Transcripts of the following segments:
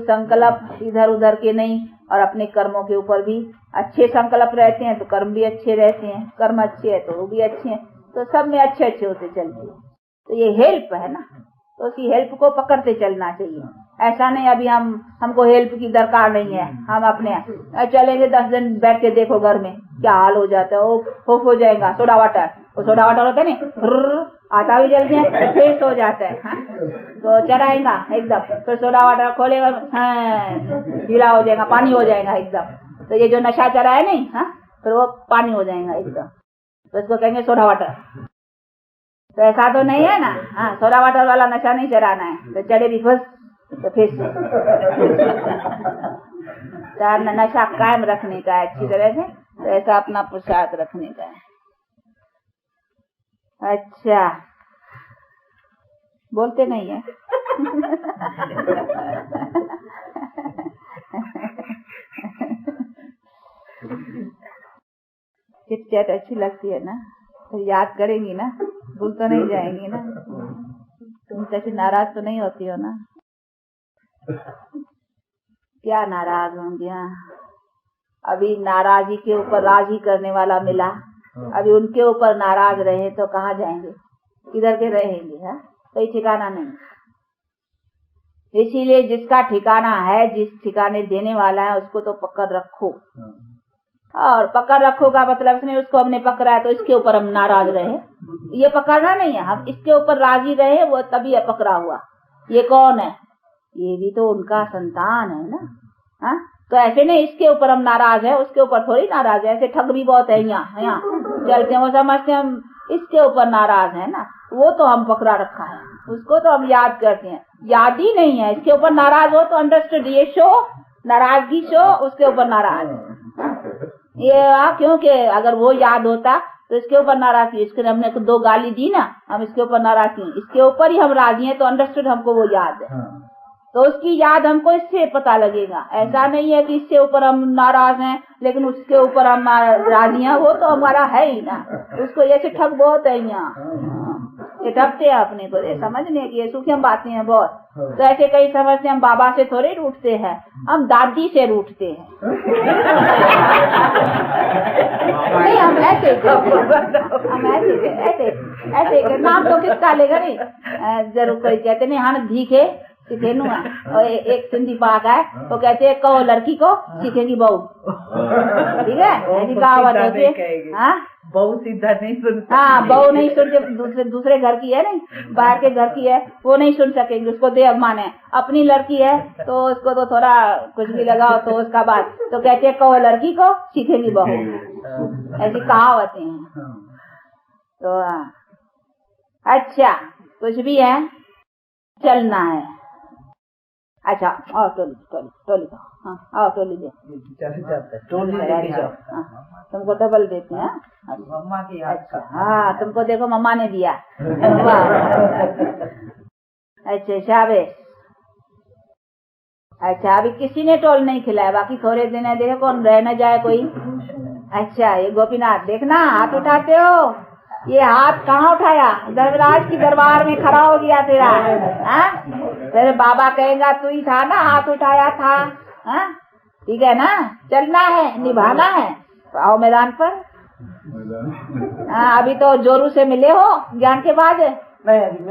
संकल्प इधर उधर के नहीं, और अपने कर्मों के ऊपर भी अच्छे संकल्प रहते हैं तो कर्म भी अच्छे रहते हैं, कर्म अच्छे है तो वो भी अच्छे हैं, तो सब में अच्छे अच्छे होते चलते हैं। तो ये हेल्प है ना, तो उसी हेल्प को पकड़ते चलना चाहिए। ऐसा नहीं अभी हमको हेल्प की दरकार नहीं है, हम अपने चलेंगे 10 दिन बैठ के देखो घर में क्या हाल हो जाता है, वो हो जाएगा। सोडा वाटर, वो सोडा वाटर होता है नहीं, आता भी जल्दी है फेस हो जाता है। हाँ? तो चढ़ाएगा एकदम, फिर सोडा वाटर खोलेगा, गीला हो जाएगा, पानी हो जाएगा एकदम। तो ये जो नशा चढ़ा है नहीं, हाँ, फिर वो पानी हो जाएगा एकदम, तो इसको कहेंगे सोडा वाटर। तो ऐसा तो नहीं है ना, हाँ, सोडा वाटर वाला नशा नहीं चढ़ाना है, तो चढ़े भी बस तो फिर नशा कायम रखने का है अच्छी तरह से, तो ऐसा अपना पुरुषार्थ रखने का है। अच्छा, बोलते नहीं है। चिट चैट अच्छी लगती है ना, तो याद करेंगी ना, भूल तो नहीं जाएंगी ना, तुम कैसी नाराज तो नहीं होती हो ना? क्या नाराज होंगी? अभी नाराजी के ऊपर राजी करने वाला मिला, अभी उनके ऊपर नाराज रहे तो कहाँ जाएंगे, किधर के रहेंगे? है कोई ठिकाना नहीं। इसीलिए जिसका ठिकाना है, जिस ठिकाने देने वाला है, उसको तो पकड़ रखो। और पकड़ रखो का मतलब नहीं उसको हमने पकड़ा है तो इसके ऊपर हम नाराज रहे, ये पकड़ना नहीं है। हम इसके ऊपर राजी रहे, वो तभी है पकड़ा हुआ। ये कौन है? ये भी तो उनका संतान है ना। हाँ, तो ऐसे नहीं इसके ऊपर हम नाराज है, उसके ऊपर थोड़ी नाराज है। ऐसे ठग भी बहुत है यहाँ चलते हैं, वो समझते हैं हम इसके ऊपर नाराज है ना, वो तो हम पकड़ा रखा है, उसको तो हम याद करते हैं। याद ही नहीं है, इसके ऊपर नाराज हो तो अंडरस्टूड, ये शो नाराजगी शो उसके ऊपर नाराज ये क्योंकि अगर वो याद होता तो इसके ऊपर नाराज की, इसके हमने 2 गाली दी ना, हम इसके ऊपर नाराज की, इसके ऊपर ही हम राजी हैं तो अंडरस्टूड हमको वो याद है। तो उसकी याद हमको इससे पता लगेगा। ऐसा नहीं है कि इससे ऊपर हम नाराज हैं लेकिन उसके ऊपर हम राजी हैं, वो तो हमारा है ही ना। उसको ऐसे ठग बहुत है यहाँ, ये ठगते हैं अपने को, ये समझने की ये सूक्ष्म बातें हैं बहुत। तो ऐसे कई समझते हम बाबा से थोड़े रूठते हैं, हम दादी से रूठते हैं। नहीं, हम ऐसे नाम तो किसका लेगा नहीं, जरूर कोई कहते नहीं हाँ धीखे सीखेनु है। और एक सिंधी पाक है वो कहते हैं कहो लड़की को सीखेगी बहू, ठीक है, ऐसी कहावत होती है। बहू सीधा नहीं सुनती। हाँ, बहू नहीं सुनते, दूसरे घर की है नहीं, बाहर के घर की है, वो नहीं सुन सकेंगे, उसको दे अभिमान है। अपनी लड़की है तो उसको तो थोड़ा कुछ भी लगाओ तो उसका बात, तो कहते हैं कहो लड़की को सीखेगी बहू, ऐसी कहावतें हैं। तो अच्छा, कुछ भी है, चलना है। अच्छा, और टोली हाँ, आओ टोली दे, तुमको डबल देते हैं। मम्मा की अच्छा, हाँ, तुमको देखो मम्मा ने दिया। अच्छा, शाबाश। अच्छा, अभी किसी ने टोल नहीं खिलाया, बाकी थोड़े दिन है, देखो कौन रह न जाए कोई। अच्छा, ये गोपीनाथ देखना हाथ उठाते हो, ये हाथ कहाँ उठाया? धर्मराज की दरबार में खड़ा हो गया तेरा। तेरे बाबा कहेगा तू ही था ना, हाथ उठाया था। ठीक है ना, चलना है, निभाना है, तो आओ मैदान पर। अभी तो जोरू से मिले हो ज्ञान के बाद? नहीं, अभी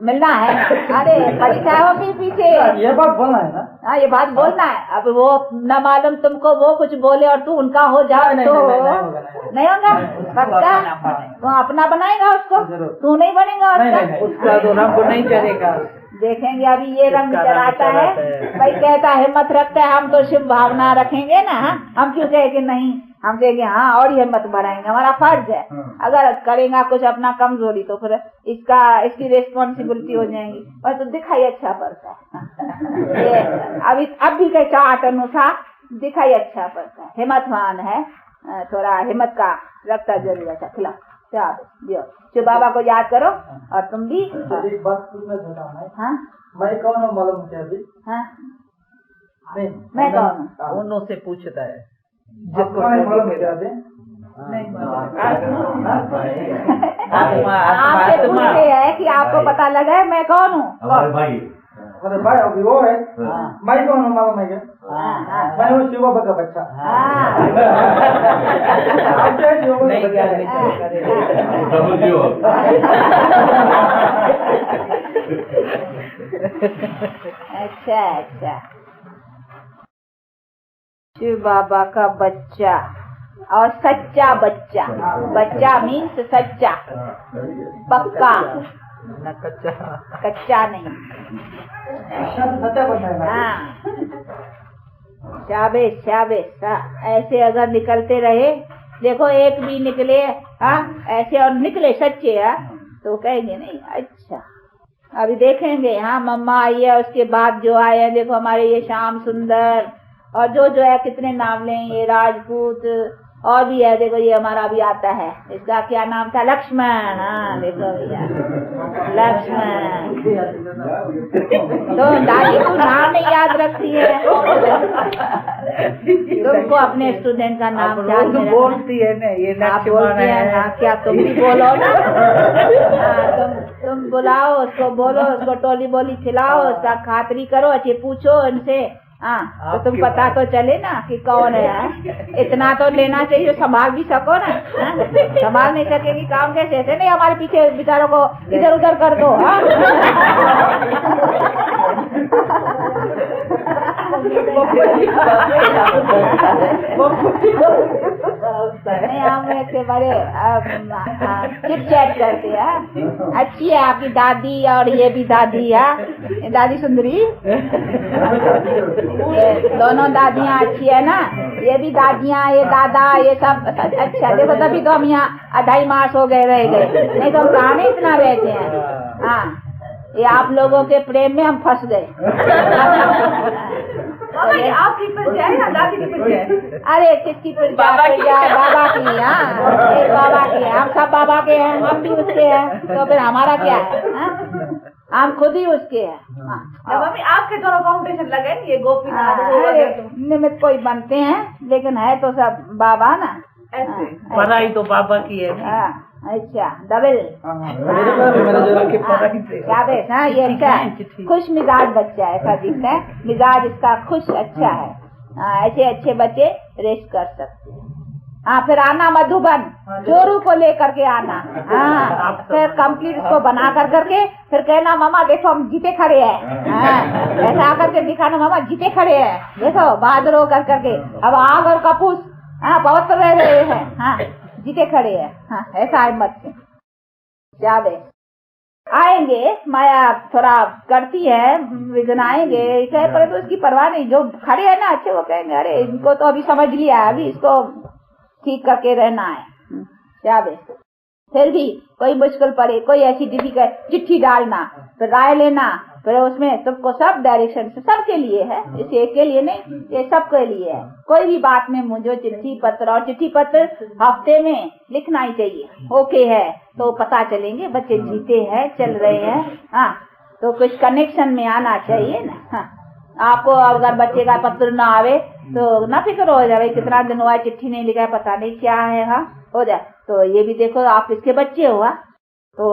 मिलना है। अरे परीक्षा हो फिर पीछे, ये बात बोलना है ना। हाँ, ये बात बोलना है। अब वो न मालूम तुमको, वो कुछ बोले और तू उनका हो जाए तो नहीं होगा। पक्का वो अपना बनाएगा उसको, तू नहीं बनेगा उसका तो रंग नहीं चलेगा। देखेंगे अभी ये रंग चलाता है भाई, कहता हिम्मत रखता है, हम तो शुभ भावना रखेंगे ना, हम क्यों कहेंगे नहीं, हम कहेंगे हाँ और हिम्मत बढ़ाएंगे, हमारा फर्ज है। अगर करेगा कुछ अपना कमजोरी तो फिर इसकी रिस्पॉन्सिबिलिटी हो जाएगी, और तो दिखाई अच्छा पड़ता है। अब भी कई चार्ट अनुसार दिखाई अच्छा पड़ता है, हिम्मतवान है, थोड़ा हिम्मत का रखता जरूर। अच्छा, खिला दियो, जो बाबा को याद करो। और तुम भी एक बात में बताना है। हाँ, मैं कौन हूँ मालूम है अभी? हाँ, मैं कौन हूँ? उन्हों से पूछता है आपको पूछते हैं कि आपको पता लगा है मैं कौन हूँ? अरे भाई अभी वो है मैं कौन हूँ मालूम है क्या? मैं हूँ शिव बाबा का बच्चा। आप क्या शिव बाबा का बच्चा? अच्छा अच्छा, शिव बाबा का बच्चा और सच्चा बच्चा। बच्चा मीन्स सच्चा, पक्का, ना कच्चा कच्चा नहीं। सच्चा बच्चा है। हाँ, शाबाश शाबाश। ऐसे अगर निकलते रहे, देखो एक भी निकले हाँ ऐसे और निकले सच्चे तो कहेंगे नहीं अच्छा। अभी देखेंगे हाँ मम्मा आई है, उसके बाद जो आए हैं देखो हमारे ये श्याम सुंदर और जो है कितने नाम लें, ये राजपूत और भी है। देखो ये हमारा भी आता है, इसका क्या नाम था? लक्ष्मण। हाँ देखो भैया लक्ष्मण। तो दादी तू नाम नहीं याद रखती है, तुमको अपने स्टूडेंट का नाम क्या बोलती है ना ये आप बोलती है ना, क्या तुम भी बोलो ना। तुम बुलाओ उसको, बोलो उसको, टोली बोली खिलाओ, उसका खातरी करो, अच्छे पूछो इनसे। हाँ तो तुम पता तो चले ना कि कौन है। इतना तो लेना चाहिए, संभाल भी सको ना। संभाल नहीं सकेगी काम कैसे? ऐसे नहीं हमारे पीछे बेचारों को इधर उधर कर दो। हाँ नहीं हम ऐसे बड़े चिट चैट करते हैं। अच्छी है आपकी दादी और ये भी दादी है, दादी सुंदरी। ये दोनों दादियाँ अच्छी है ना, ये भी दादियाँ, ये दादा, ये सब अच्छा। देखो तभी तो हम यहाँ 2.5 मास हो गए रह गए, नहीं तो हम कहाँ नहीं इतना रहते हैं। हाँ ये आप लोगों के प्रेम में हम फंस गए। आपकी परिचय या दादी की परिचय? अरे किसकी परिचय? बाबा की। हाँ एक बाबा की है, हम सब बाबा के हैं, हम भी उसके हैं, तो फिर हमारा क्या है? हम खुद ही उसके हैं। मम्मी आपके दोनों फाउंडेशन लगे ये गोपीनाथ निमित्त कोई बनते हैं, लेकिन है तो सब बाबा ना। ऐसे पढ़ाई तो बाबा की है। अच्छा डबल। हाँ ये अच्छा खुश मिजाज बच्चा है, ऐसा दिखता है, मिजाज इसका खुश अच्छा है। ऐसे अच्छे बच्चे रेस्ट कर सकते हैं। हाँ फिर आना मधुबन, चोरू को लेकर के आना। हाँ फिर कंप्लीट उसको बना कर करके फिर कहना मामा देखो हम जीते खड़े हैं। हाँ ऐसा आकर के दिखाना मामा जीते खड़े हैं, देखो बहादुर हो कर करके। अब आग और कपूस हाँ पवित्र रह रहे हैं, हाँ जीते खड़े हैं। हाँ ऐसा हिम्मत से जावे आएंगे। माया थोड़ा करती है, विघ्न आएंगे कहे पर तो इसकी परवाह नहीं। जो खड़े हैं ना अच्छे वो कहेंगे अरे इनको तो अभी समझ लिया है, अभी इसको ठीक करके रहना है। जावे फिर भी कोई मुश्किल पड़े, कोई ऐसी डिफिकल्ट चिट्ठी डालना, फिर राय लेना, फिर उसमें तुमको सब डायरेक्शन से सबके लिए है, इस एक के लिए नहीं, ये सबके लिए है। कोई भी बात में मुझे चिट्ठी पत्र, और चिट्ठी पत्र हफ्ते में लिखना ही चाहिए। ओके है तो पता चलेंगे बच्चे जीते हैं, चल रहे हैं। हाँ तो कुछ कनेक्शन में आना चाहिए ना। हाँ आपको अगर बच्चे का पत्र ना आवे तो ना फिक्र हो जाए कितना दिन हुआ चिट्ठी नहीं लिखा है, पता नहीं क्या है। हाँ हो जाए तो ये भी देखो आप किसके बच्चे हो, तो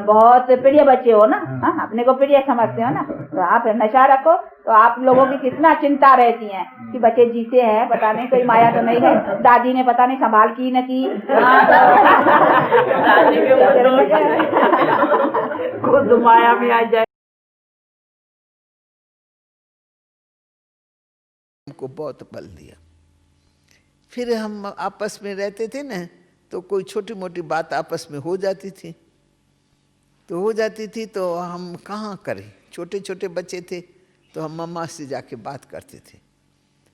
बहुत प्रिय बच्चे हो ना। हाँ अपने को प्रिय समझते हो ना, तो आप नशा रखो तो आप लोगों की कितना चिंता रहती है कि बच्चे जीते हैं, पता नहीं कोई माया तो नहीं है, दादी ने पता नहीं संभाल की न की। खुद माया में आ जाए। को बहुत बल दिया। फिर हम आपस में रहते थे ना, तो कोई छोटी मोटी बात आपस में हो जाती थी, तो हम कहाँ करें। छोटे छोटे बच्चे थे तो हम मम्मा से जाके बात करते थे,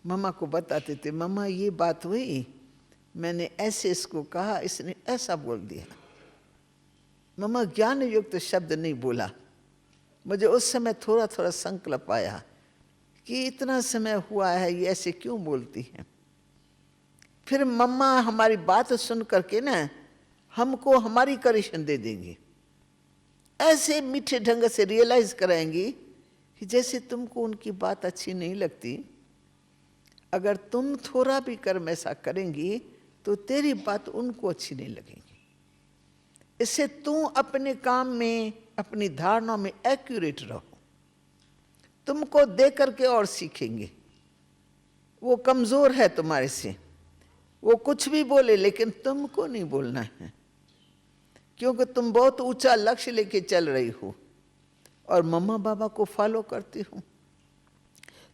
मम्मा को बताते थे मम्मा ये बात हुई, मैंने ऐसे इसको कहा, इसने ऐसा बोल दिया। मम्मा ज्ञान युक्त शब्द नहीं बोला। मुझे उस समय थोड़ा थोड़ा संकल्प आया कि इतना समय हुआ है ये ऐसे क्यों बोलती है। फिर मम्मा हमारी बात सुन करके ना हमको हमारी करेक्शन दे देंगी, ऐसे मीठे ढंग से रियलाइज कराएंगी कि जैसे तुमको उनकी बात अच्छी नहीं लगती, अगर तुम थोड़ा भी कर्म ऐसा करेंगी तो तेरी बात उनको अच्छी नहीं लगेगी। इससे तुम अपने काम में, अपनी धारणा में एक्यूरेट रहो। तुमको दे करके और सीखेंगे। वो कमजोर है तुम्हारे से, वो कुछ भी बोले लेकिन तुमको नहीं बोलना है, क्योंकि तुम बहुत ऊंचा लक्ष्य लेके चल रही हो और मम्मा बाबा को फॉलो करती हो।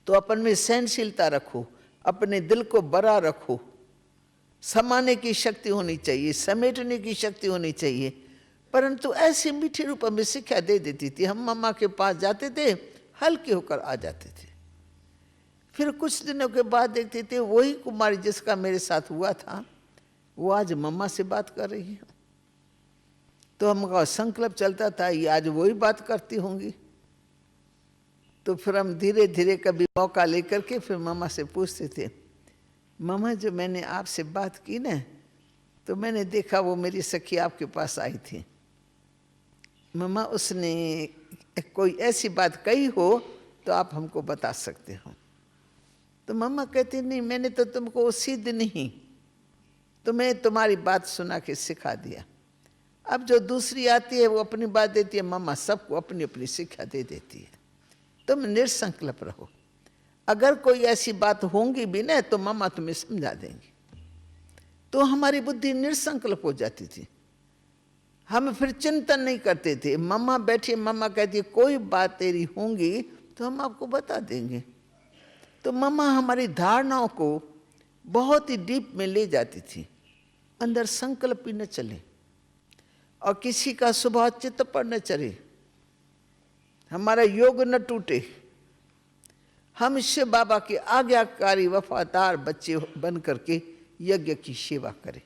तो अपन में सहनशीलता रखो, अपने दिल को बड़ा रखो, समाने की शक्ति होनी चाहिए, समेटने की शक्ति होनी चाहिए। परंतु ऐसे मीठे रूप में शिक्षा दे देती थी। हम मम्मा के पास जाते थे, हल्के होकर आ जाते थे। फिर कुछ दिनों के बाद देखते थे वही कुमारी जिसका मेरे साथ हुआ था, वो आज मम्मा से बात कर रही है। तो हमका संकल्प चलता था ये आज वही बात करती होंगी। तो फिर हम धीरे धीरे कभी मौका लेकर के फिर मम्मा से पूछते थे, मम्मा जो मैंने आपसे बात की ना, तो मैंने देखा वो मेरी सखी आपके पास आई थी, मम्मा उसने कोई ऐसी बात कही हो तो आप हमको बता सकते हो। तो मम्मा कहती नहीं, मैंने तो तुमको उसी दिन ही तुम्हें तुम्हारी बात सुना के सिखा दिया। अब जो दूसरी आती है वो अपनी बात देती है, मम्मा सबको अपनी अपनी शिक्षा दे देती है। तुम निसंकल्प रहो, अगर कोई ऐसी बात होंगी भी ना तो मम्मा तुम्हें समझा देंगी। तो हमारी बुद्धि निसंकल्प हो जाती थी, हम फिर चिंतन नहीं करते थे। मम्मा बैठी, मम्मा कहती कोई बात तेरी होंगी तो हम आपको बता देंगे। तो मम्मा हमारी धारणाओं को बहुत ही डीप में ले जाती थी, अंदर संकल्प भी न चले और किसी का स्वभाव चित्त पर न चढ़े, हमारा योग न टूटे। हम शिव बाबा के आज्ञाकारी वफादार बच्चे बन करके यज्ञ की सेवा करें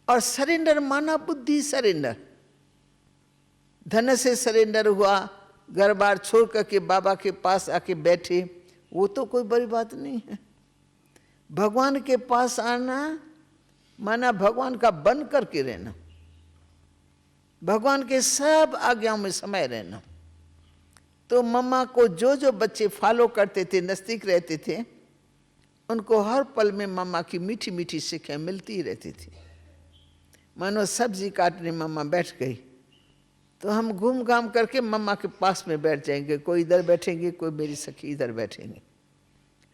और सरेंडर माना, बुद्धि सरेंडर, धन से सरेंडर हुआ, घर बार छोड़ करके बाबा के पास आके बैठे, वो तो कोई बड़ी बात नहीं है। भगवान के पास आना माना भगवान का बन करके रहना, भगवान के सब आज्ञाओं में समय रहना। तो मम्मा को जो जो बच्चे फॉलो करते थे, नज़दीक रहते थे, उनको हर पल में मम्मा की मीठी मीठी शिक्षा मिलती ही रहती थी। मानो सब्जी काटने मम्मा बैठ गई तो हम घूम घाम करके मम्मा के पास में बैठ जाएंगे, कोई इधर बैठेंगे, कोई मेरी सखी इधर बैठेंगे,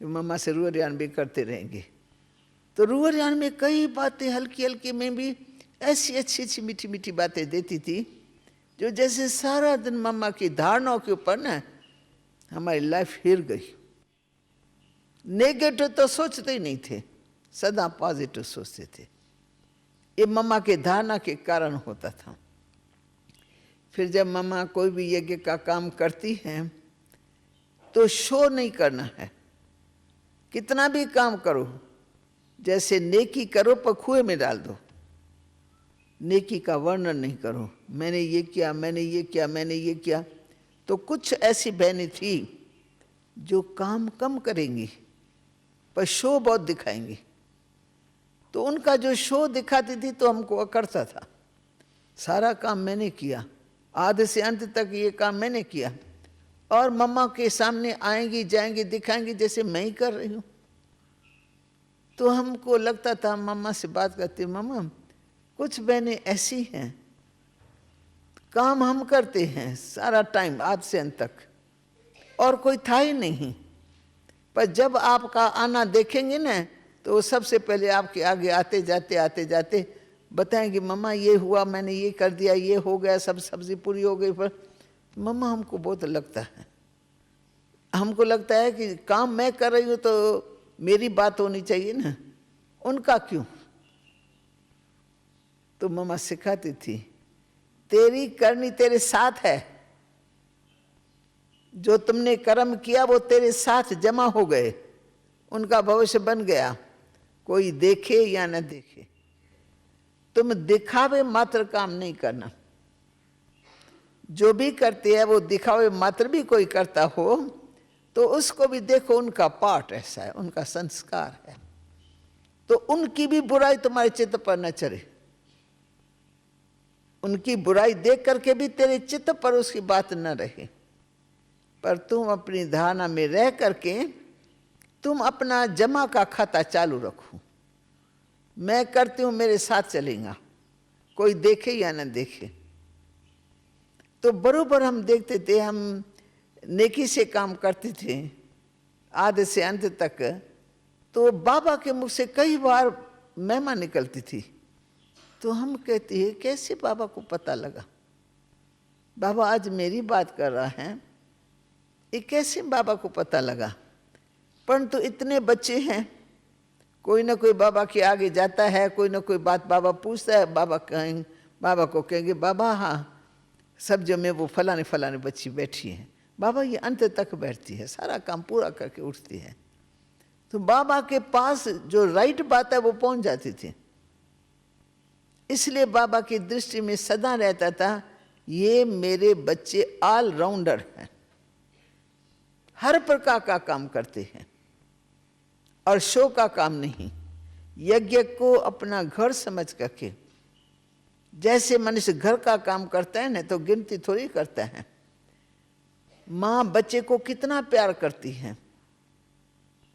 मम्मा से रूहरियान भी करते रहेंगे। तो रूहरियान में कई बातें हल्की हल्की में भी ऐसी अच्छी अच्छी मीठी मीठी बातें देती थी, जो जैसे सारा दिन मम्मा की धारणाओं के ऊपर ना हमारी लाइफ हिर गई। नेगेटिव तो सोचते ही नहीं थे, सदा पॉजिटिव सोचते थे। ये मम्मा के धारणा के कारण होता था। फिर जब मम्मा कोई भी यज्ञ का काम करती है तो शो नहीं करना है, कितना भी काम करो, जैसे नेकी करो पर कुएं में डाल दो, नेकी का वर्णन नहीं करो, मैंने ये किया, मैंने ये किया, मैंने ये किया। तो कुछ ऐसी बहनें थी जो काम कम करेंगी पर शो बहुत दिखाएंगी। तो उनका जो शो दिखाती थी तो हमको अकड़ता था, सारा काम मैंने किया, आधे से अंत तक ये काम मैंने किया, और मम्मा के सामने आएंगी जाएंगी दिखाएंगी जैसे मैं ही कर रही हूँ। तो हमको लगता था, मम्मा से बात करती, मम्मा कुछ बहनें ऐसी हैं, काम हम करते हैं सारा टाइम आध से अंत तक और कोई था ही नहीं, पर जब आपका आना देखेंगे ना तो वो सबसे पहले आपके आगे आते जाते बताएंगे, मम्मा ये हुआ, मैंने ये कर दिया, ये हो गया, सब सब्जी पूरी हो गई। पर मम्मा हमको बहुत लगता है, हमको लगता है कि काम मैं कर रही हूँ तो मेरी बात होनी चाहिए ना, उनका क्यों। तो मम्मा सिखाती थी, तेरी करनी तेरे साथ है, जो तुमने कर्म किया वो तेरे साथ जमा हो गए, उनका भविष्य बन गया, कोई देखे या न देखे। तुम दिखावे मात्र काम नहीं करना, जो भी करते हैं वो दिखावे मात्र भी कोई करता हो तो उसको भी देखो, उनका पार्ट ऐसा है, उनका संस्कार है, तो उनकी भी बुराई तुम्हारे चित्त पर न चढ़े। उनकी बुराई देख करके भी तेरे चित्त पर उसकी बात न रहे, पर तुम अपनी धारणा में रह करके तुम अपना जमा का खाता चालू रखो। मैं करती हूँ, मेरे साथ चलेगा, कोई देखे या न देखे। तो बरोबर हम देखते थे, हम नेकी से काम करते थे आधे से अंत तक, तो बाबा के मुख से कई बार महिमा निकलती थी। तो हम कहते हैं कैसे बाबा को पता लगा, बाबा आज मेरी बात कर रहा है, ये कैसे बाबा को पता लगा। परंतु इतने बच्चे हैं, कोई ना कोई बाबा के आगे जाता है, कोई ना कोई बात बाबा पूछता है, बाबा को कहेंगे बाबा हाँ सब्जियों में वो फलाने फलाने बच्ची बैठी है, बाबा ये अंत तक बैठती है, सारा काम पूरा करके उठती है। तो बाबा के पास जो राइट बात है वो पहुंच जाती थी। इसलिए बाबा की दृष्टि में सदा रहता था ये मेरे बच्चे ऑलराउंडर हैं, हर प्रकार का काम करते हैं और शो का काम नहीं। यज्ञ को अपना घर समझ करके, जैसे मनुष्य घर का काम करता है ना तो गिनती थोड़ी करता है। माँ बच्चे को कितना प्यार करती है,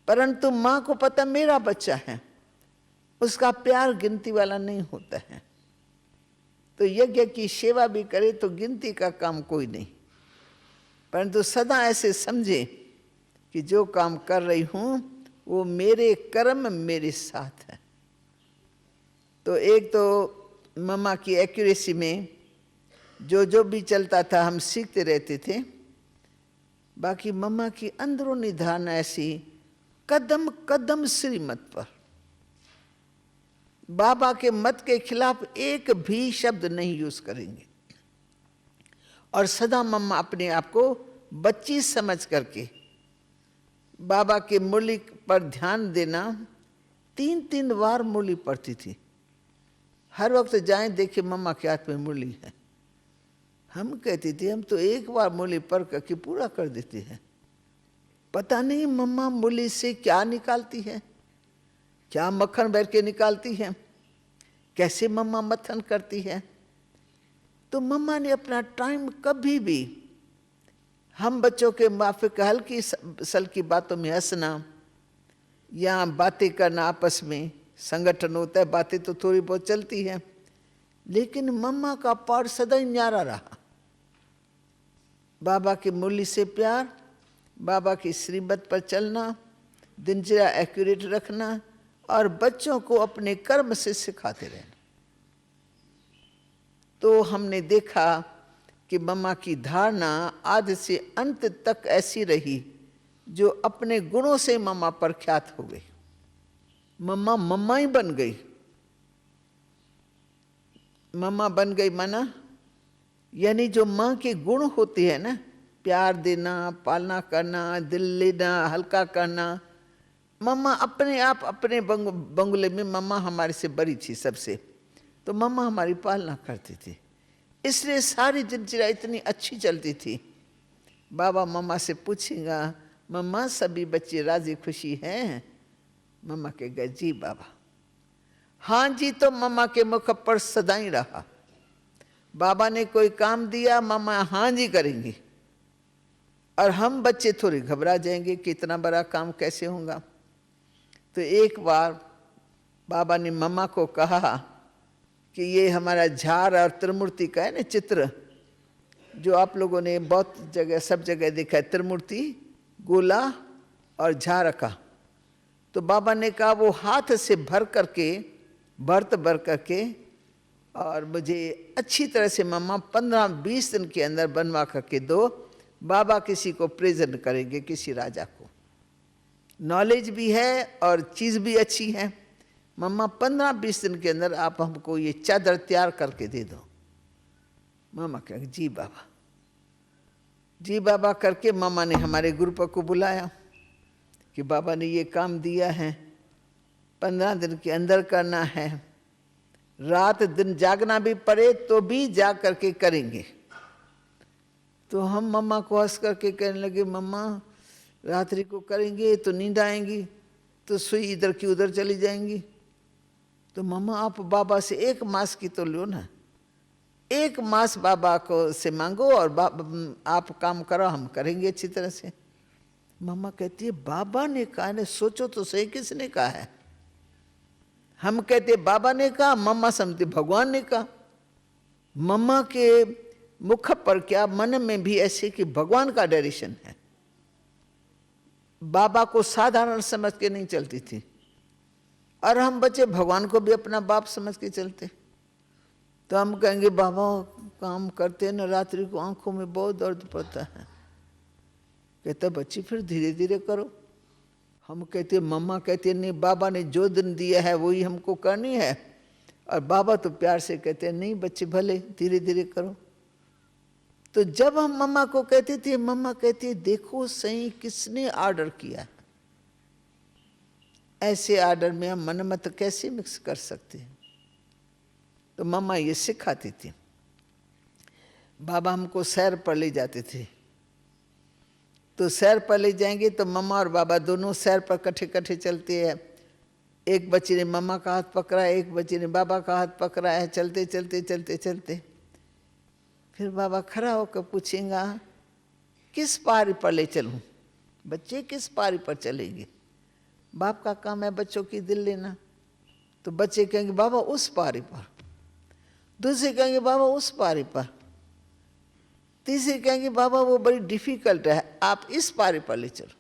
परंतु माँ को पता मेरा बच्चा है, उसका प्यार गिनती वाला नहीं होता है। तो यज्ञ की सेवा भी करे तो गिनती का काम कोई नहीं, परंतु सदा ऐसे समझे कि जो काम कर रही हूं वो मेरे कर्म मेरे साथ है। तो एक तो मम्मा की एक्यूरेसी में जो भी चलता था हम सीखते रहते थे। बाकी मम्मा की अंदरूनी धारणा ऐसी, कदम कदम श्रीमत पर, बाबा के मत के खिलाफ एक भी शब्द नहीं यूज करेंगे। और सदा मम्मा अपने आप को बच्ची समझ करके बाबा के मुरली पर ध्यान देना, 3-3 बार मुरली पढ़ती थी। हर वक्त जाएं देखे मम्मा के हाथ में मुरली है। हम कहती थी हम तो एक बार मुरली पढ़ करके पूरा कर देते हैं। पता नहीं मम्मा मुरली से क्या निकालती है, क्या मक्खन भर के निकालती है, कैसे मम्मा मथन करती है। तो मम्मा ने अपना टाइम कभी भी हम बच्चों के माफिक हल्की सल्की बातों में हंसना या बातें करना, आपस में संगठन होता है, बातें तो थोड़ी बहुत चलती हैं, लेकिन मम्मा का पाठ सदा ही न्यारा रहा। बाबा की मुरली से प्यार, बाबा की श्रीमत पर चलना, दिनचर्या एक्यूरेट रखना और बच्चों को अपने कर्म से सिखाते रहना। तो हमने देखा कि मम्मा की धारणा आदि से अंत तक ऐसी रही जो अपने गुणों से मम्मा प्रख्यात हो गई। मम्मा मम्मा ही बन गई। मम्मा बन गई माना यानी जो माँ के गुण होते हैं ना, प्यार देना, पालना करना, दिल लेना, हल्का करना, मम्मा अपने आप अपने बंगले में मम्मा हमारे से बड़ी थी सबसे, तो मम्मा हमारी पालना करती थी। इसलिए सारी दिनचर्या इतनी अच्छी चलती थी। बाबा मम्मा से पूछेगा मम्मा सभी बच्चे राजी खुशी हैं? मम्मा कहेगा जी बाबा। हाँ जी तो मम्मा के मुख पर सदा ही रहा। बाबा ने कोई काम दिया मम्मा हाँ जी करेंगी, और हम बच्चे थोड़े घबरा जाएंगे कि इतना बड़ा काम कैसे होगा। तो एक बार बाबा ने मम्मा को कहा कि ये हमारा झार और त्रिमूर्ति का है ना चित्र, जो आप लोगों ने बहुत जगह सब जगह देखा है, त्रिमूर्ति, गोला और झार का। तो बाबा ने कहा वो हाथ से भर करके, भर करके, और मुझे अच्छी तरह से मम्मा 15-20 दिन के अंदर बनवा करके दो। बाबा किसी को प्रेजेंट करेंगे, किसी राजा को। नॉलेज भी है और चीज़ भी अच्छी है। मम्मा 15-20 दिन के अंदर आप हमको ये चादर तैयार करके दे दो। मम्मा कहे जी बाबा। जी बाबा करके मम्मा ने हमारे ग्रुप को बुलाया कि बाबा ने ये काम दिया है, 15 दिन के अंदर करना है, रात दिन जागना भी पड़े तो भी जाग करके करेंगे। तो हम मम्मा को हंस करके कहने लगे मम्मा रात्रि को करेंगे तो नींद आएंगी, तो सुई इधर की उधर चली जाएंगी। तो मम्मा आप बाबा से 1 मास की तो लो ना, 1 मास बाबा को से मांगो और आप काम करो, हम करेंगे अच्छी तरह से। मम्मा कहती है बाबा ने कहा ने, सोचो तो सही किसने कहा है। हम कहते बाबा ने कहा, मम्मा समझते भगवान ने कहा। मम्मा के मुख पर क्या मन में भी ऐसे कि भगवान का डायरेक्शन है। बाबा को साधारण समझ के नहीं चलती थी, और हम बच्चे भगवान को भी अपना बाप समझ के चलते। तो हम कहेंगे बाबा काम करते न रात्रि को आंखों में बहुत दर्द पड़ता है। कहते बच्ची फिर धीरे धीरे करो। हम कहते मम्मा कहते नहीं, बाबा ने जो दिन दिया है वही हमको करनी है। और बाबा तो प्यार से कहते नहीं बच्चे भले धीरे धीरे करो। तो जब हम मम्मा को कहते थे, मम्मा कहती देखो सही किसने ऑर्डर किया, ऐसे ऑर्डर में हम मन मत कैसे मिक्स कर सकते हैं। तो मम्मा ये सिखाती थी। बाबा हमको सैर पर ले जाते थे, तो सैर पर ले जाएंगे तो मम्मा और बाबा दोनों सैर पर कट्ठे कट्ठे चलते हैं। एक बच्चे ने मम्मा का हाथ पकड़ा है, एक बच्चे ने बाबा का हाथ पकड़ा है। चलते चलते चलते चलते फिर बाबा खड़ा होकर पूछेगा किस पारी पर ले चलूं, बच्चे किस पारी पर चलेंगे। बाप का काम है बच्चों की दिल लेना। तो बच्चे कहेंगे बाबा उस पारी पर, दूसरे कहेंगे बाबा उस पारी पर, तीसरे कहेंगे बाबा वो बड़ी डिफिकल्ट है, आप इस पारी पर ले चलो।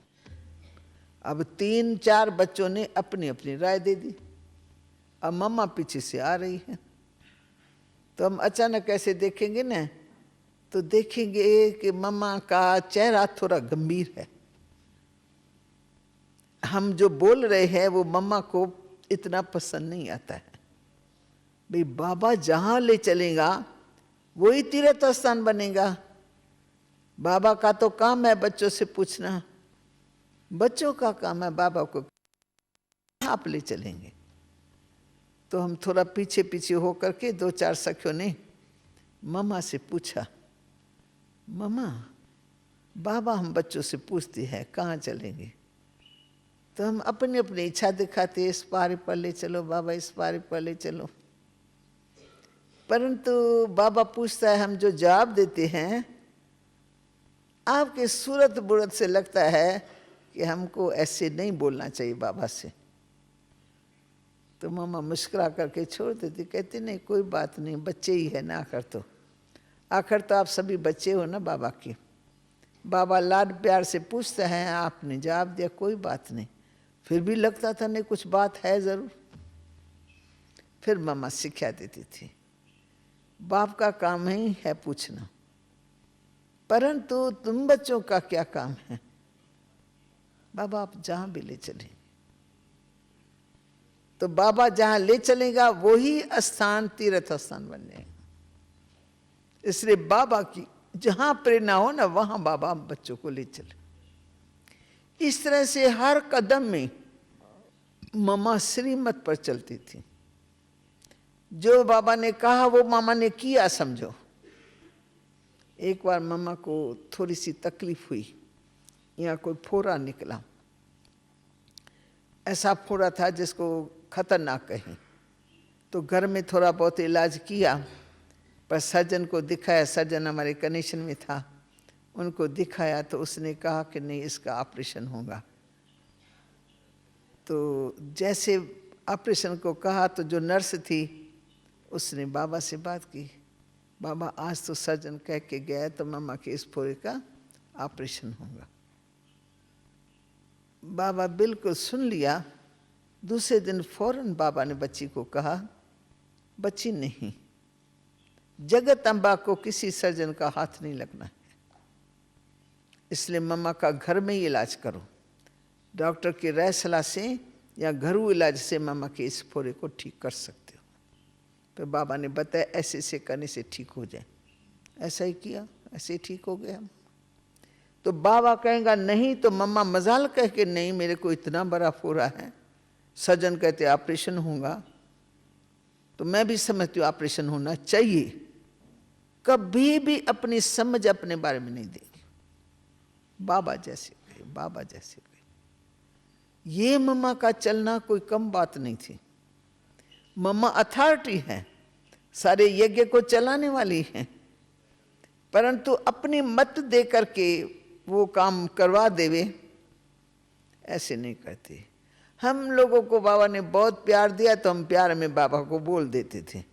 अब 3-4 बच्चों ने अपनी अपनी राय दे दी। अब मम्मा पीछे से आ रही है, तो हम अचानक ऐसे देखेंगे ना, तो देखेंगे कि मम्मा का चेहरा थोड़ा गंभीर है। हम जो बोल रहे हैं वो मम्मा को इतना पसंद नहीं आता है। भाई बाबा जहां ले चलेगा वही तीर्थ स्थान बनेगा। बाबा का तो काम है बच्चों से पूछना, बच्चों का काम है बाबा को आप ले चलेंगे। तो हम थोड़ा पीछे पीछे होकर के 2-4 सखियों ने मम्मा से पूछा, मम्मा बाबा हम बच्चों से पूछते हैं कहाँ चलेंगे। तो हम अपनी अपनी इच्छा दिखाते, इस पारी पर ले चलो बाबा, इस पारी पर ले चलो। परंतु बाबा पूछता है, हम जो जवाब देते हैं आपके सूरत बुरत से लगता है कि हमको ऐसे नहीं बोलना चाहिए बाबा से। तो मम्मा मुस्कुरा करके छोड़ देती, कहती नहीं कोई बात नहीं, बच्चे ही है ना, आखिर तो आप सभी बच्चे हो ना बाबा के। बाबा लाड प्यार से पूछते हैं, आपने जवाब दिया कोई बात नहीं। फिर भी लगता था नहीं कुछ बात है जरूर। फिर मम्मा शिक्षा देती थी, बाप का काम ही है पूछना, परंतु तुम बच्चों का क्या काम है। बाबा आप जहां भी ले चलें, तो बाबा जहां ले चलेगा वही स्थान तीर्थ स्थान बन जाएगा। इसलिए बाबा की जहां प्रेरणा हो ना वहां बाबा बच्चों को ले चले। इस तरह से हर कदम में मम्मा श्रीमत पर चलती थी। जो बाबा ने कहा वो मामा ने किया समझो। एक बार मम्मा को थोड़ी सी तकलीफ हुई, यहाँ कोई फोड़ा निकला, ऐसा फोड़ा था जिसको खतरनाक कहें। तो घर में थोड़ा बहुत इलाज किया, पर सर्जन को दिखाया, सर्जन हमारे कनेक्शन में था, उनको दिखाया तो उसने कहा कि नहीं इसका ऑपरेशन होगा। तो जैसे ऑपरेशन को कहा तो जो नर्स थी उसने बाबा से बात की, बाबा आज तो सर्जन कह के गया तो मम्मा के इस फोड़े का ऑपरेशन होगा। बाबा बिल्कुल सुन लिया। दूसरे दिन फौरन बाबा ने बच्ची को कहा, बच्ची नहीं, जगत अम्बा को किसी सर्जन का हाथ नहीं लगना है, इसलिए मम्मा का घर में ही इलाज करो। डॉक्टर की राय सलाह से या घरेलू इलाज से मम्मा के इस फोड़े को ठीक कर सकते हो। तो बाबा ने बताया ऐसे ऐसे करने से ठीक हो जाए। ऐसा ही किया, ऐसे ही ठीक हो गया। तो बाबा कहेगा नहीं तो मम्मा मजाल कह के नहीं मेरे को इतना बड़ा फोड़ा है, सर्जन कहते ऑपरेशन होगा, तो मैं भी समझती हूँ ऑपरेशन होना चाहिए। कभी भी अपनी समझ अपने बारे में नहीं देगी। बाबा जैसे गए, बाबा जैसे गए। ये मम्मा का चलना कोई कम बात नहीं थी। मम्मा अथॉरिटी है, सारे यज्ञ को चलाने वाली है, परंतु अपनी मत दे करके वो काम करवा देवे ऐसे नहीं करते। हम लोगों को बाबा ने बहुत प्यार दिया तो हम प्यार में बाबा को बोल देते थे,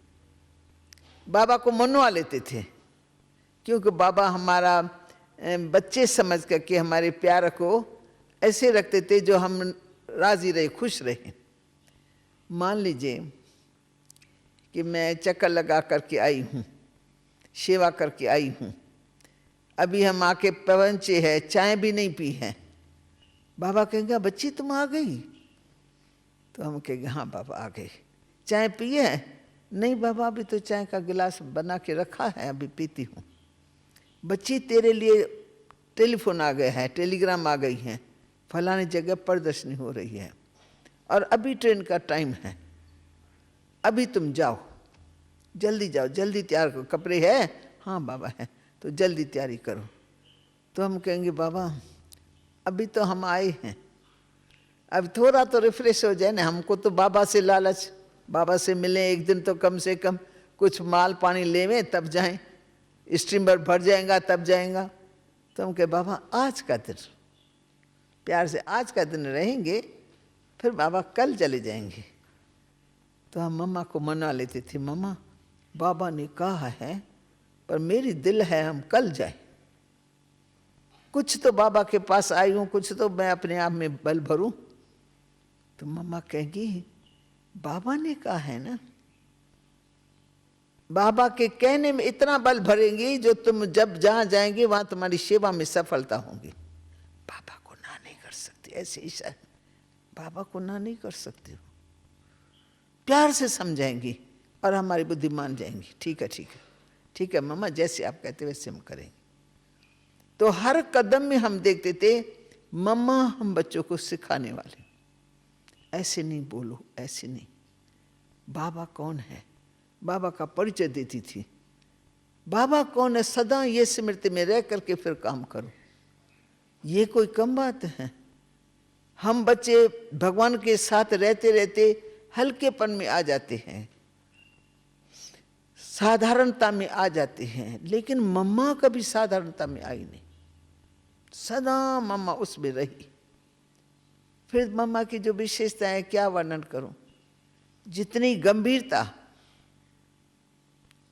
बाबा को मनवा लेते थे क्योंकि बाबा हमारा बच्चे समझ करके हमारे प्यार को ऐसे रखते थे जो हम राजी रहे, खुश रहे। मान लीजिए कि मैं चक्कर लगा करके आई हूँ, सेवा करके आई हूँ, अभी हम आके पहुँचे हैं, चाय भी नहीं पी है। बाबा कहेंगे बच्ची तुम आ गई? तो हम कहेंगे हाँ बाबा आ गई। चाय पी है? नहीं बाबा अभी तो चाय का गिलास बना के रखा है, अभी पीती हूँ। बच्ची तेरे लिए टेलीफोन आ गया है, टेलीग्राम आ गई है, फलानी जगह प्रदर्शनी हो रही है और अभी ट्रेन का टाइम है, अभी तुम जाओ, जल्दी जाओ, जल्दी तैयार करो। कपड़े है? हाँ बाबा है, तो जल्दी तैयारी करो। तो हम कहेंगे बाबा अभी तो हम आए हैं, अब थोड़ा तो रिफ्रेश हो जाए ना। हमको तो बाबा से लालच, बाबा से मिले एक दिन तो कम से कम कुछ माल पानी लेवे तब जाएं, स्टीमर भर जाएगा तब जाएगा। तो हम कहे बाबा आज का दिन, प्यार से आज का दिन रहेंगे, फिर बाबा कल चले जाएंगे। तो हम मम्मा को मना लेते थे, मम्मा बाबा ने कहा है पर मेरी दिल है हम कल जाएं। कुछ तो बाबा के पास आई हूँ, कुछ तो मैं अपने आप में बल भरूं। तो मम्मा कहेगी बाबा ने कहा है ना, बाबा के कहने में इतना बल भरेंगी जो तुम जब जहां जाएंगे वहां तुम्हारी सेवा में सफलता होगी। बाबा को ना नहीं कर सकती, ऐसे ही शायद बाबा को ना नहीं कर सकती हो। प्यार से समझाएंगी और हमारी बुद्धि मान जाएंगी, ठीक है ठीक है ठीक है मम्मा, जैसे आप कहते वैसे हम करेंगे। तो हर कदम में हम देखते थे मम्मा हम बच्चों को सिखाने वाले, ऐसे नहीं बोलो, ऐसे नहीं। बाबा कौन है, बाबा का परिचय देती थी। बाबा कौन है, सदा ये स्मृति में रह करके फिर काम करो। ये कोई कम बात है। हम बच्चे भगवान के साथ रहते रहते हल्केपन में आ जाते हैं, साधारणता में आ जाते हैं, लेकिन मम्मा कभी साधारणता में आई नहीं, सदा मम्मा उसमें रही। फिर मम्मा की जो विशेषता है क्या वर्णन करूं, जितनी गंभीरता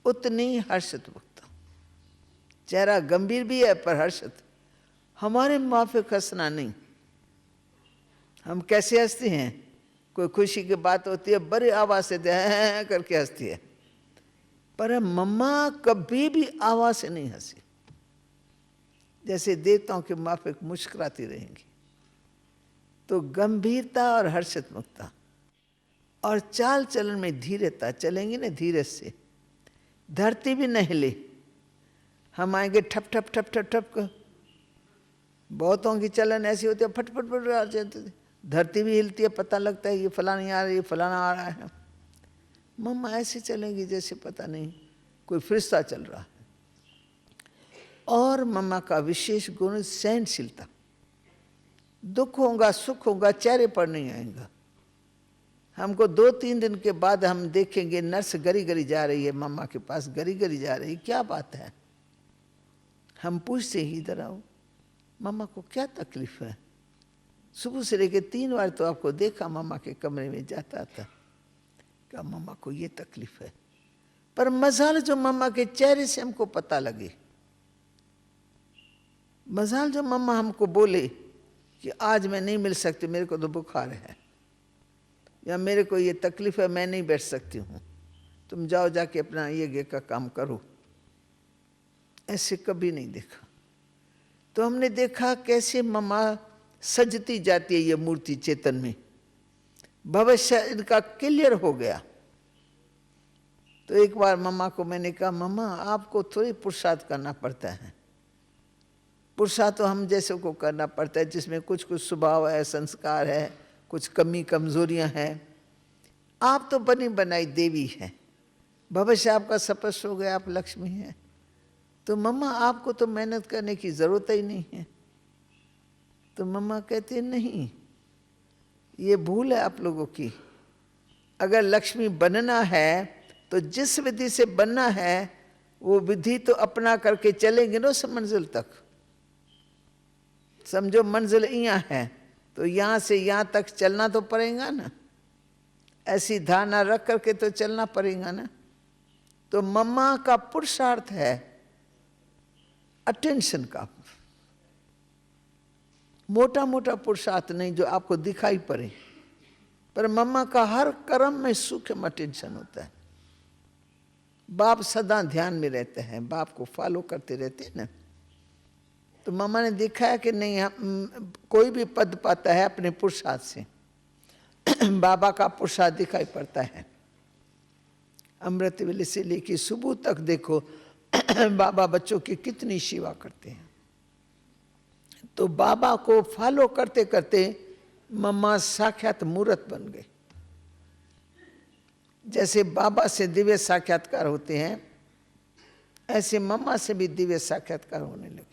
उतनी हर्षित मुक्ता। चेहरा गंभीर भी है पर हर्षित। हमारे माफिक हंसना नहीं। हम कैसे हंसते हैं, कोई खुशी की बात होती है बड़े आवाज से करके हंसती है, पर मम्मा कभी भी आवाज से नहीं हंसी, जैसे देवताओं के माफिक मुस्कुराती रहेंगी। तो गंभीरता और हर्षित मुक्ता और चाल चलन में धीरता, चलेंगे ना धीरे से, धरती भी न हिले। हम आएंगे ठप ठप ठप ठप ठप कर, बहुतों की चलन ऐसी होती है फट फट फट आ जाती है, धरती भी हिलती है, पता लगता है ये फलानी आ रही है, फलाना आ रहा है। मम्मा ऐसे चलेंगी जैसे पता नहीं कोई फरिश्ता चल रहा है। और मम्मा का विशेष गुण सहनशीलता। दुख होगा सुख होगा चेहरे पर नहीं आएगा। हमको 2-3 दिन के बाद हम देखेंगे नर्स गरी गरी जा रही है मम्मा के पास, गरी गरी जा रही, क्या बात है। हम पूछते ही इधर आओ, मम्मा को क्या तकलीफ है। सुबह से लेकर 3 बार तो आपको देखा मम्मा के कमरे में जाता था, क्या मम्मा को ये तकलीफ है। पर मजाल जो मम्मा के चेहरे से हमको पता लगे, मजाल जो मम्मा हमको बोले कि आज मैं नहीं मिल सकती, मेरे को तो बुखार है, या मेरे को ये तकलीफ है, मैं नहीं बैठ सकती हूँ, तुम जाओ जाके अपना ये का काम करो। ऐसे कभी नहीं देखा। तो हमने देखा कैसे मम्मा सजती जाती है ये मूर्ति चेतन में, भविष्य इनका क्लियर हो गया। तो एक बार मम्मा को मैंने कहा, मम्मा आपको थोड़ी पुरुषार्थ करना पड़ता है। पुरुषार्थ तो हम जैसे को करना पड़ता है, जिसमें कुछ कुछ स्वभाव है, संस्कार है, कुछ कमी कमजोरियां हैं। आप तो बनी बनाई देवी हैं, भविष्य आपका स्पष्ट हो गया, आप लक्ष्मी हैं। तो मम्मा आपको तो मेहनत करने की जरूरत ही नहीं है। तो मम्मा कहते नहीं, ये भूल है आप लोगों की। अगर लक्ष्मी बनना है तो जिस विधि से बनना है वो विधि तो अपना करके चलेंगे ना उस मंजिल तक। समझो मंजिल यहाँ है तो यहाँ से यहाँ तक चलना तो पड़ेगा ना, ऐसी धारणा रख करके तो चलना पड़ेगा ना। तो मम्मा का पुरुषार्थ है अटेंशन का, मोटा मोटा पुरुषार्थ नहीं जो आपको दिखाई पड़े, पर मम्मा का हर कर्म में सूक्ष्म अटेंशन होता है। बाप सदा ध्यान में रहते हैं, बाप को फॉलो करते रहते हैं ना। तो मम्मा ने देखा है कि नहीं, हम कोई भी पद पाता है अपने पुरुषार्थ से। बाबा का पुरुषार्थ दिखाई पड़ता है। अमृत वेले से लेकर सुबह तक देखो बाबा बच्चों की कितनी सेवा करते हैं। तो बाबा को फॉलो करते करते मम्मा साक्षात मूर्त बन गए। जैसे बाबा से दिव्य साक्षात्कार होते हैं, ऐसे मम्मा से भी दिव्य साक्षात्कार होने लगे।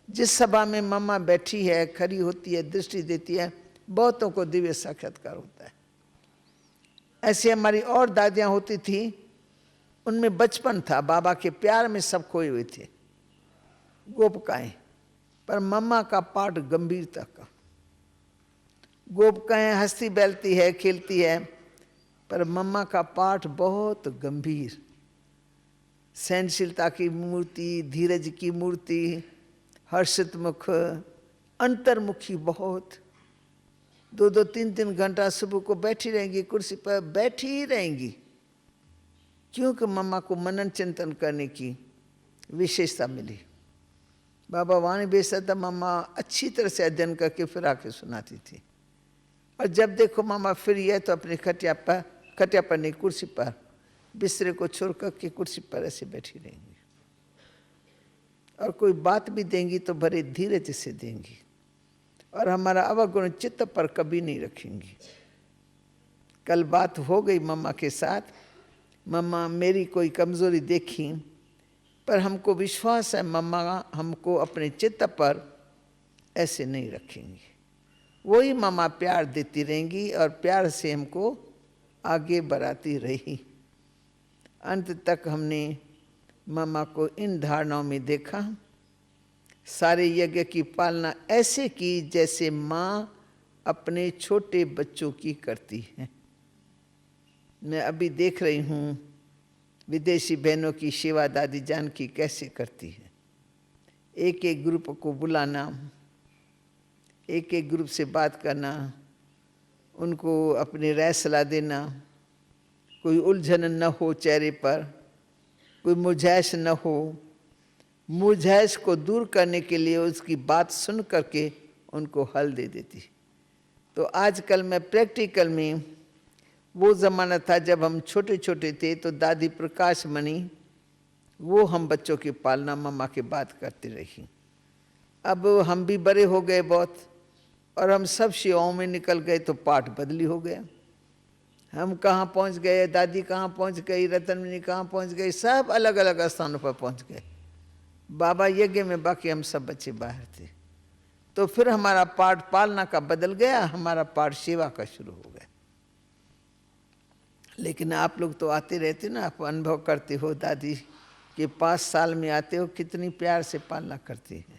जिस सभा में मम्मा बैठी है, खड़ी होती है, दृष्टि देती है, बहुतों को दिव्य साक्षात्कार होता है। ऐसे हमारी और दादियां होती थी, उनमें बचपन था, बाबा के प्यार में सब खोए हुए थे, गोपकाएं। पर मम्मा का पाठ गंभीरता का। गोपकाएं हंसती बैलती है, खेलती है, पर मम्मा का पाठ बहुत गंभीर, सहनशीलता की मूर्ति, धीरज की मूर्ति, हर्षित मुख, अंतर्मुखी बहुत। 2-2, 3-3 घंटा सुबह को बैठी रहेंगी, कुर्सी पर बैठी ही रहेंगी, क्योंकि मम्मा को मनन चिंतन करने की विशेषता मिली। बाबा वाणी बेचता था, मम्मा अच्छी तरह से अध्ययन करके फिर आके सुनाती थी। और जब देखो मामा फ्री है तो अपने खटिया पर नहीं, कुर्सी पर, बिस्तरे को छोड़ कर के कुर्सी पर ऐसे बैठी रहेंगी। और कोई बात भी देंगी तो बड़े धीरज से देंगी, और हमारा अवगुण चित्त पर कभी नहीं रखेंगी। कल बात हो गई मम्मा के साथ, मम्मा मेरी कोई कमज़ोरी देखी, पर हमको विश्वास है मम्मा हमको अपने चित्त पर ऐसे नहीं रखेंगी। वही मम्मा प्यार देती रहेंगी और प्यार से हमको आगे बढ़ाती रही। अंत तक हमने मम्मा को इन धारणाओं में देखा। सारे यज्ञ की पालना ऐसे की जैसे माँ अपने छोटे बच्चों की करती है। मैं अभी देख रही हूँ विदेशी बहनों की सेवा दादी जान की कैसे करती है। एक एक ग्रुप को बुलाना, एक एक ग्रुप से बात करना, उनको अपनी राय सलाह देना, कोई उलझन न हो चेहरे पर, कोई मुरझाइश न हो। मुरझाइश को दूर करने के लिए उसकी बात सुन करके उनको हल दे देती। तो आजकल मैं प्रैक्टिकल में, वो ज़माना था जब हम छोटे छोटे थे तो दादी प्रकाश मणि वो हम बच्चों की पालना मम्मा के बात करती रही। अब हम भी बड़े हो गए बहुत, और हम सब सेवाओं में निकल गए तो पाठ बदली हो गया। हम कहाँ पहुँच गए, दादी कहाँ पहुँच गई, रतनमणि कहाँ पहुँच गई, सब अलग अलग स्थानों पर पहुँच गए। बाबा यज्ञ में, बाकी हम सब बच्चे बाहर थे। तो फिर हमारा पाठ पालना का बदल गया, हमारा पाठ सेवा का शुरू हो गया। लेकिन आप लोग तो आते रहते ना, आप अनुभव करते हो, दादी के 5 साल में आते हो, कितनी प्यार से पालना करती है।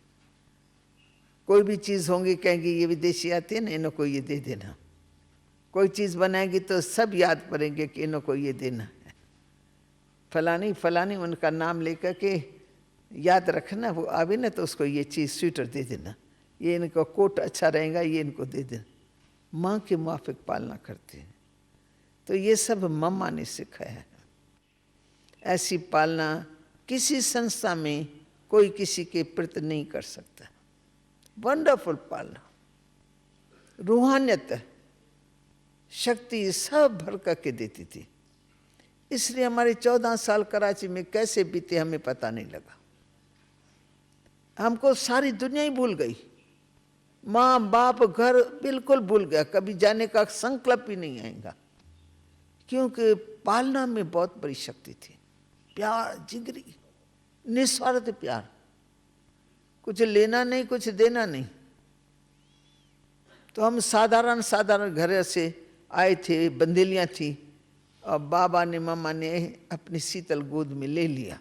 कोई भी चीज़ होंगी कहेंगी ये विदेशी आते हैं ना, इनको ये दे देना। कोई चीज़ बनाएंगी तो सब याद पड़ेंगे कि इनको ये देना है। फलानी फलानी उनका नाम लेकर के याद रखना, वो आवे ना तो उसको ये चीज़ स्वेटर दे देना, ये इनको कोट अच्छा रहेगा, ये इनको दे देना। माँ के मुआफिक पालना करते हैं। तो ये सब मम्मा ने सिखाया है। ऐसी पालना किसी संस्था में कोई किसी के प्रति नहीं कर सकता। वंडरफुल पालना, रूहानियत, शक्ति सब भर करके देती थी। इसलिए हमारे 14 साल कराची में कैसे बीते हमें पता नहीं लगा। हमको सारी दुनिया ही भूल गई, माँ बाप घर बिल्कुल भूल गया, कभी जाने का संकल्प ही नहीं आएगा। क्योंकि पालना में बहुत बड़ी शक्ति थी। प्यार, जिगरी, निस्वार्थ प्यार, कुछ लेना नहीं, कुछ देना नहीं। तो हम साधारण साधारण घर से आए थे, बंदेलियाँ थी, और बाबा ने मम्मा ने अपनी शीतल गोद में ले लिया।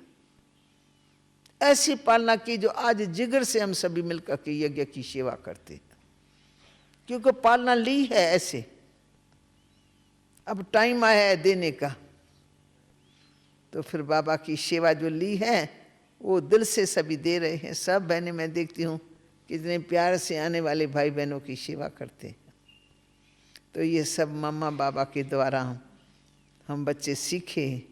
ऐसी पालना की जो आज जिगर से हम सभी मिलकर के यज्ञ की सेवा करते हैं, क्योंकि पालना ली है ऐसे। अब टाइम आया है देने का, तो फिर बाबा की सेवा जो ली है वो दिल से सभी दे रहे हैं। सब बहनें मैं देखती हूँ कितने प्यार से आने वाले भाई बहनों की सेवा करते हैं। तो ये सब मम्मा बाबा के द्वारा हम बच्चे सीखे,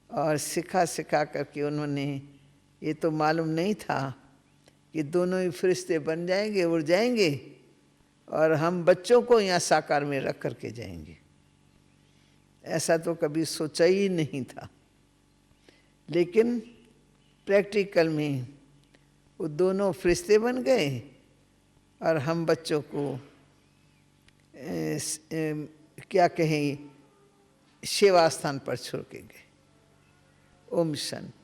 और सिखा सिखा करके उन्होंने, ये तो मालूम नहीं था कि दोनों ही फरिश्ते बन जाएंगे, उड़ जाएंगे, और हम बच्चों को यहाँ साकार में रख करके जाएंगे। ऐसा तो कभी सोचा ही नहीं था। लेकिन प्रैक्टिकल में वो दोनों फरिश्ते बन गए और हम बच्चों को क्या कहें, सेवा स्थान पर छोड़ के गए। ओम शांति।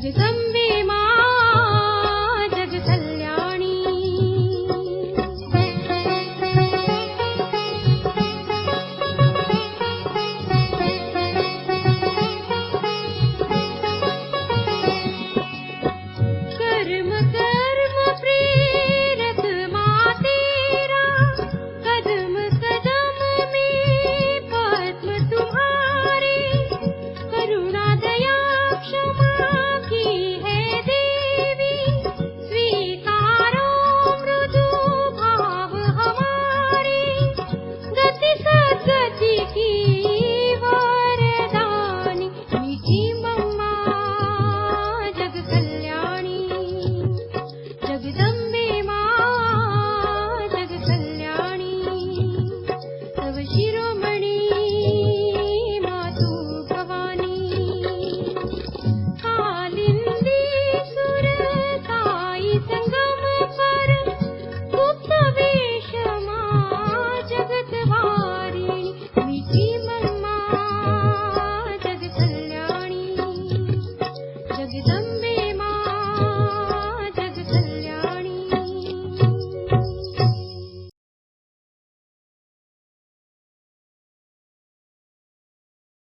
जग